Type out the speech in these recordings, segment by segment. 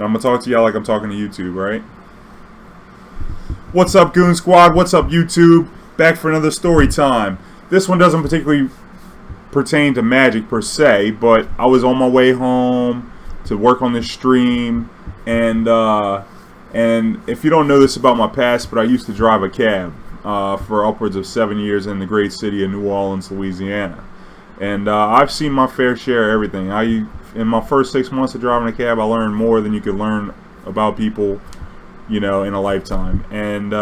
And I'm going to talk to y'all like I'm talking to YouTube, right? What's up, Goon Squad? What's up, YouTube? Back for another story time. This one doesn't particularly pertain to magic per se, but I was on my way home to work on this stream, and if you don't know this about my past, but I used to drive a cab for upwards of 7 years in the great city of New Orleans, Louisiana. And I've seen my fair share of everything. In my first 6 months of driving a cab, I learned more than you could learn about people, in a lifetime. And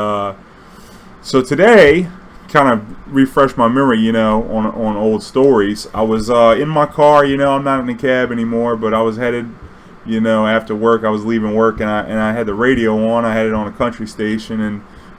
so today, kind of refresh my memory, on old stories. I was in my car, I'm not in the cab anymore, but I was headed, after work. I was leaving work, and I had the radio on. I had it on a country station,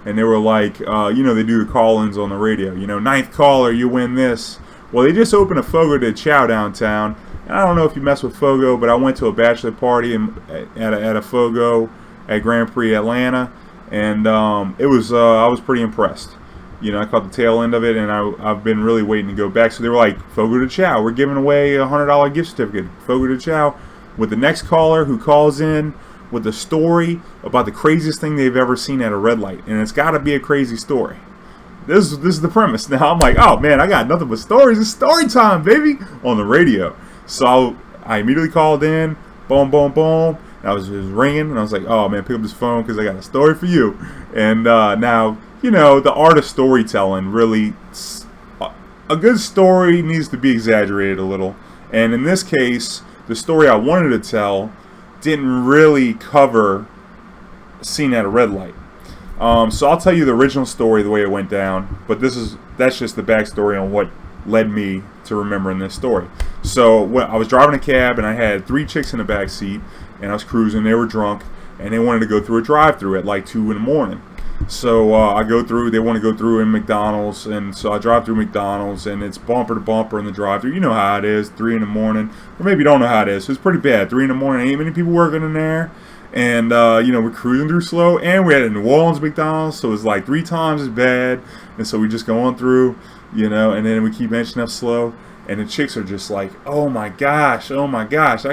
and they were like, they do the call-ins on the radio. Ninth caller, you win this. Well, they just opened a Fogo de Chao downtown. And I don't know if you mess with Fogo, but I went to a bachelor party at a Fogo at Grand Prix Atlanta, and I was pretty impressed. I caught the tail end of it, and I've been really waiting to go back. So they were like, Fogo de Chao, we're giving away a $100 gift certificate. Fogo de Chao, with the next caller who calls in with a story about the craziest thing they've ever seen at a red light. And it's got to be a crazy story. This is the premise. Now I'm like, oh man, I got nothing but stories. It's story time, baby, on the radio. So I immediately called in, boom, boom, boom. And I was just ringing, and I was like, oh man, pick up this phone because I got a story for you. And now, the art of storytelling really, a good story needs to be exaggerated a little. And in this case, the story I wanted to tell didn't really cover a scene at a red light. So I'll tell you the original story the way it went down, but that's just the backstory on what led me to remembering this story. So I was driving a cab, and I had 3 chicks in the back seat, and I was cruising. They were drunk, and they wanted to go through a drive-through at like 2 in the morning. So I go through. They want to go through in McDonald's, and so I drive through McDonald's, and it's bumper to bumper in the drive-through. You know how it is, 3 in the morning, or maybe you don't know how it is. So it's pretty bad. 3 in the morning, ain't many people working in there. And, we're cruising through slow, and we're at a New Orleans McDonald's, so it's like 3 times as bad. And so we just go on through, and then we keep inching up slow, and the chicks are just like, oh my gosh, I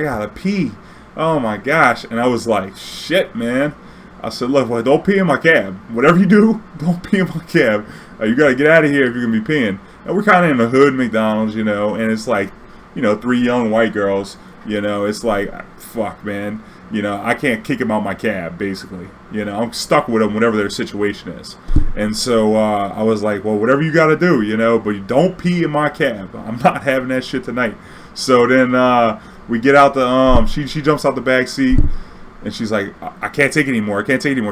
gotta pee, oh my gosh. And I was like, shit, man. I said, look, well, don't pee in my cab. Whatever you do, don't pee in my cab. You gotta get out of here if you're gonna be peeing. And we're kind of in the hood McDonald's, and it's like, 3 young white girls, it's like, fuck, man. I can't kick them out my cab, basically. I'm stuck with them, whatever their situation is. And so I was like, well, whatever you got to do, but you don't pee in my cab. I'm not having that shit tonight. So then we get out the, she jumps out the back seat, and she's like, I can't take it anymore.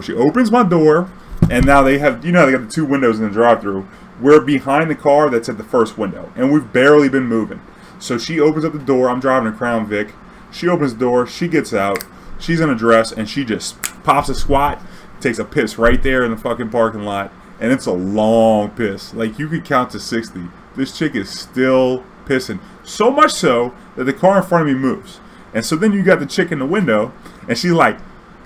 She opens my door, and now they have, they got the 2 windows in the drive-thru. We're behind the car that's at the first window, and we've barely been moving. So she opens up the door. I'm driving a Crown Vic. She opens the door. She gets out. She's in a dress, and she just pops a squat, takes a piss right there in the fucking parking lot, and it's a long piss. Like, you could count to 60. This chick is still pissing. So much so that the car in front of me moves. And so then you got the chick in the window, and she's like,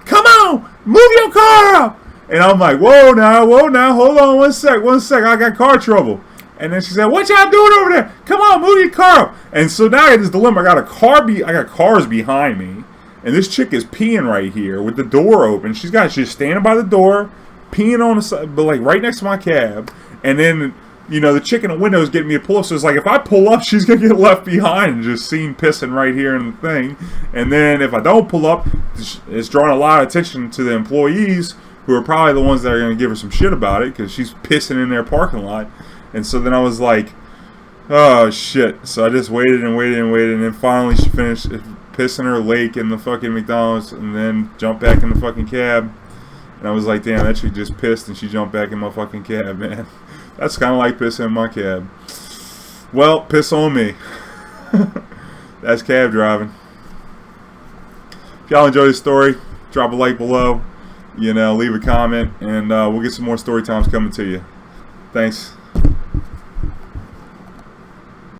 come on, move your car up. And I'm like, whoa now, hold on one sec, I got car trouble. And then she said, what y'all doing over there? Come on, move your car up. And so now I got this dilemma. I got cars behind me. And this chick is peeing right here with the door open. She's standing by the door, peeing on the side, but like right next to my cab. And then, the chick in the window is getting me to pull up. So it's like, if I pull up, she's going to get left behind and just seen pissing right here in the thing. And then if I don't pull up, it's drawing a lot of attention to the employees, who are probably the ones that are going to give her some shit about it, because she's pissing in their parking lot. And so then I was like, oh shit. So I just waited, and then finally she finished pissing her lake in the fucking McDonald's, and then jumped back in the fucking cab. And I was like, damn, that chick just pissed and she jumped back in my fucking cab, man. That's kind of like pissing in my cab. Well, piss on me. That's cab driving. If y'all enjoyed this story, drop a like below, leave a comment, and we'll get some more story times coming to you. Thanks.